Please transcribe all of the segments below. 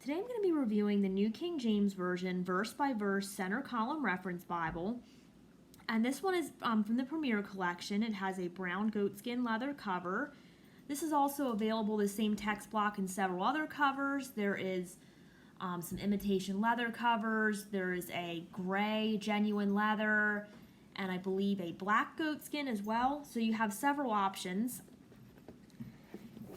Today I'm going to be reviewing the New King James Version verse by verse center column reference Bible. And this one is from the Premier Collection. It has a brown goatskin leather cover. This is also available, the same text block, in several other covers. There is some imitation leather covers. There is a gray genuine leather, and I believe a black goatskin as well. So you have several options.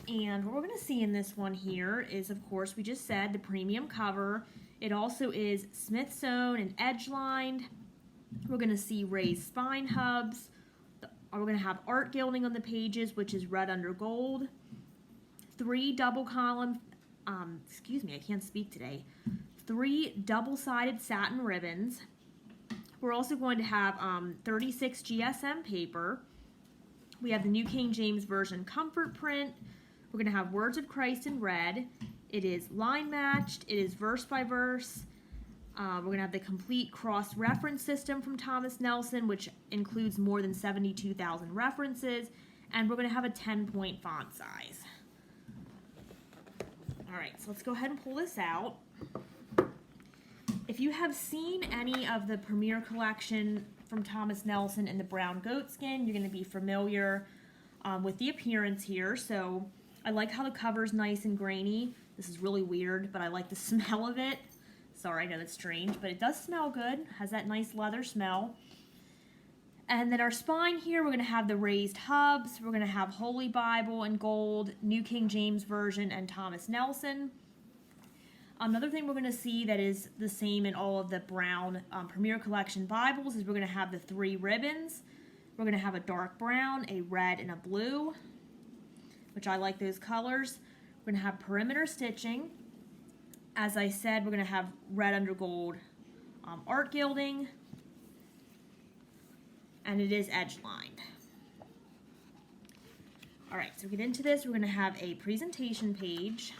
And what we're going to see in this one here is, of course, we just said the premium cover. It also is Smith sewn and edge lined. We're going to see raised spine hubs. We're going to have art gilding on the pages, which is red under gold. 3 double column, I can't speak today. 3 double-sided satin ribbons. We're also going to have 36 GSM paper. We have the New King James Version comfort print. We're going to have Words of Christ in red. It is line matched. It is verse by verse. We're going to have the complete cross-reference system from Thomas Nelson, which includes more than 72,000 references. And we're going to have a 10-point font size. All right, so let's go ahead and pull this out. If you have seen any of the Premier Collection from Thomas Nelson in the brown goatskin, you're going to be familiar with the appearance here. So I like how the cover's nice and grainy. This is really weird, but I like the smell of it. Sorry, I know that's strange, but it does smell good. Has that nice leather smell. And then our spine here, we're going to have the raised hubs. We're going to have Holy Bible in gold, New King James Version, and Thomas Nelson. Another thing we're going to see that is the same in all of the brown Premier Collection Bibles is we're going to have the 3 ribbons. We're going to have a dark brown, a red, and a blue, which I like those colors. We're going to have perimeter stitching. As I said, we're going to have red under gold art gilding, and it is edge lined. All right, so we get into this. We're going to have a presentation page.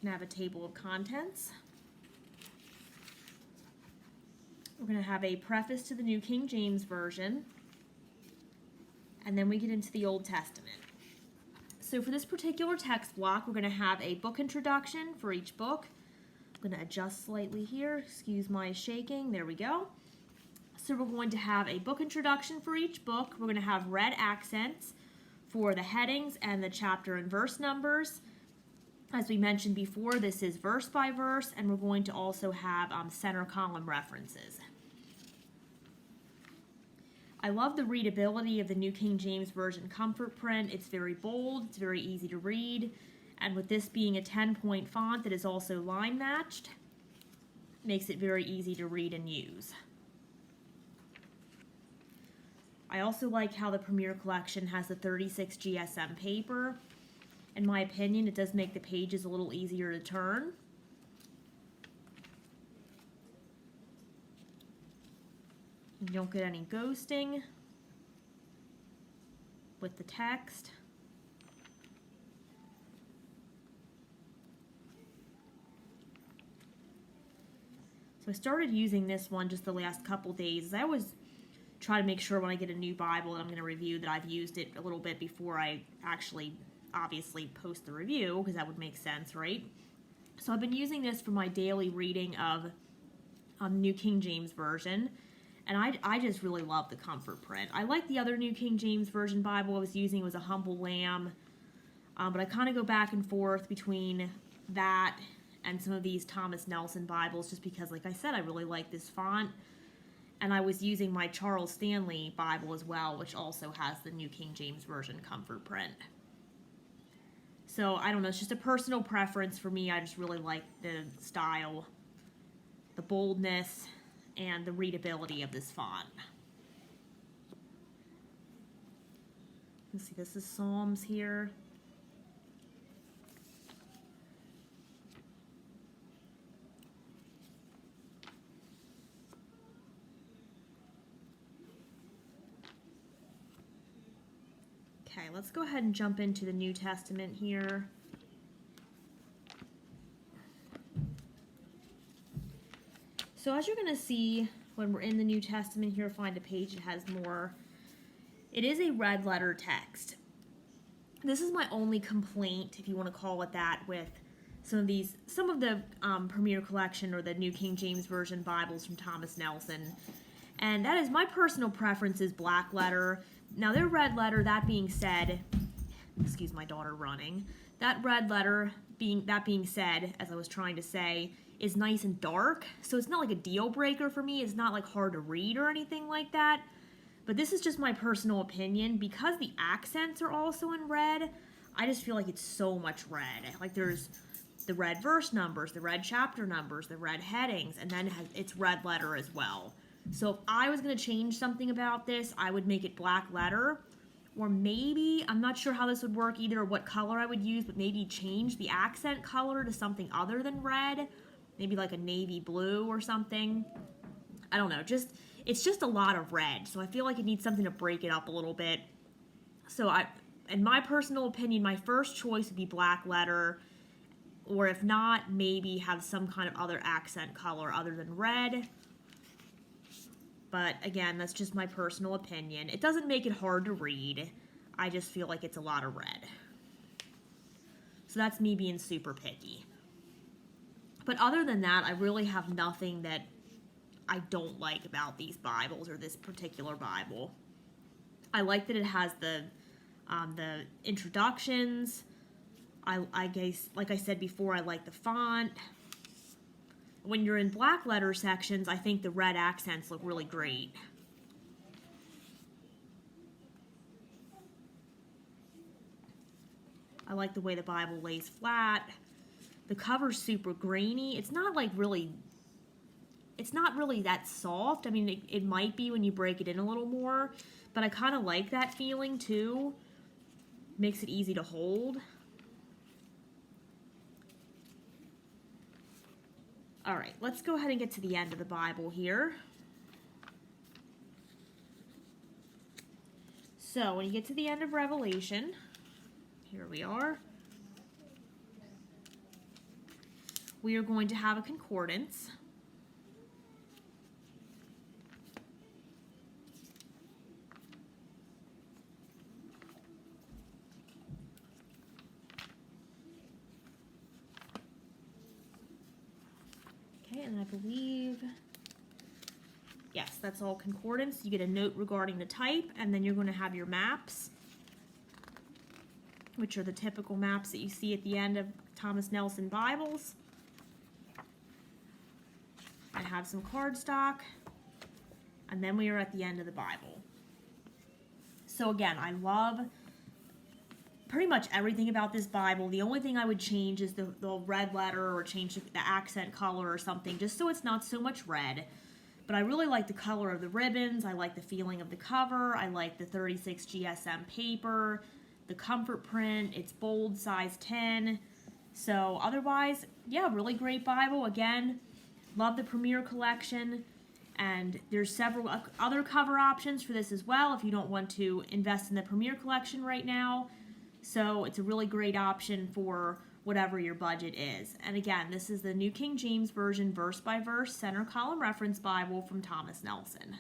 We're going to have a table of contents. We're going to have a preface to the New King James Version. And then we get into the Old Testament. So for this particular text block, we're going to have a book introduction for each book. I'm going to adjust slightly here. Excuse my shaking. There we go. So we're going to have a book introduction for each book. We're going to have red accents for the headings and the chapter and verse numbers. As we mentioned before, this is verse by verse, and we're going to also have center column references. I love the readability of the New King James Version comfort print. It's very bold, it's very easy to read, and with this being a 10-point font that is also line matched, makes it very easy to read and use. I also like how the Premier Collection has the 36 GSM paper. In my opinion, it does make the pages a little easier to turn. You don't get any ghosting with the text. So I started using this one just the last couple days. I always try to make sure when I get a new Bible that I'm going to review that I've used it a little bit before I actually obviously post the review, because that would make sense, right? So I've been using this for my daily reading of New King James Version, and I just really love the comfort print. I like the other New King James Version Bible I was using. It was a Humble Lamb, but I kind of go back and forth between that and some of these Thomas Nelson Bibles just because, like I said, I really like this font. And I was using my Charles Stanley Bible as well, which also has the New King James Version comfort print. So, I don't know, it's just a personal preference for me. I just really like the style, the boldness, and the readability of this font. Let's see, this is Psalms here. Okay, let's go ahead and jump into the New Testament here. So as you're going to see when we're in the New Testament here, find a page that has more It is a red letter text. This is my only complaint, if you want to call it that, with some of the Premier Collection or the New King James Version Bibles from Thomas Nelson. And that is, my personal preference is black letter. Now, their red letter, that being said, excuse my daughter running, that red letter, that being said, as I was trying to say, is nice and dark. So it's not like a deal breaker for me. It's not like hard to read or anything like that. But this is just my personal opinion. Because the accents are also in red, I just feel like it's so much red. Like there's the red verse numbers, the red chapter numbers, the red headings, and then it's red letter as well. So if I was going to change something about this, I would make it black letter. Or maybe, I'm not sure how this would work either or what color I would use, but maybe change the accent color to something other than red. Maybe like a navy blue or something. I don't know, it's just a lot of red, so I feel like it needs something to break it up a little bit. So in my personal opinion, my first choice would be black letter, or if not, maybe have some kind of other accent color other than red. But again, that's just my personal opinion. It doesn't make it hard to read. I just feel like it's a lot of red. So that's me being super picky. But other than that, I really have nothing that I don't like about these Bibles or this particular Bible. I like that it has the introductions. I guess, like I said before, I like the font. When you're in black letter sections, I think the red accents look really great. I like the way the Bible lays flat. The cover's super grainy. It's not really that soft. I mean, it might be when you break it in a little more, but I kind of like that feeling too. Makes it easy to hold. All right, let's go ahead and get to the end of the Bible here. So when you get to the end of Revelation, here we are. We are going to have a concordance. Okay, and I believe, yes, that's all concordance. You get a note regarding the type, and then you're going to have your maps, which are the typical maps that you see at the end of Thomas Nelson Bibles. I have some cardstock, and then we are at the end of the Bible. So again, I love pretty much everything about this Bible. The only thing I would change is the red letter, or change the accent color or something, just so it's not so much red. But I really like the color of the ribbons. I like the feeling of the cover. I like the 36 GSM paper, the comfort print. It's bold, size 10. So otherwise, yeah, really great Bible. Again, love the Premier Collection. And there's several other cover options for this as well if you don't want to invest in the Premier Collection right now. So it's a really great option for whatever your budget is. And again, this is the New King James Version verse by verse center column reference Bible from Thomas Nelson.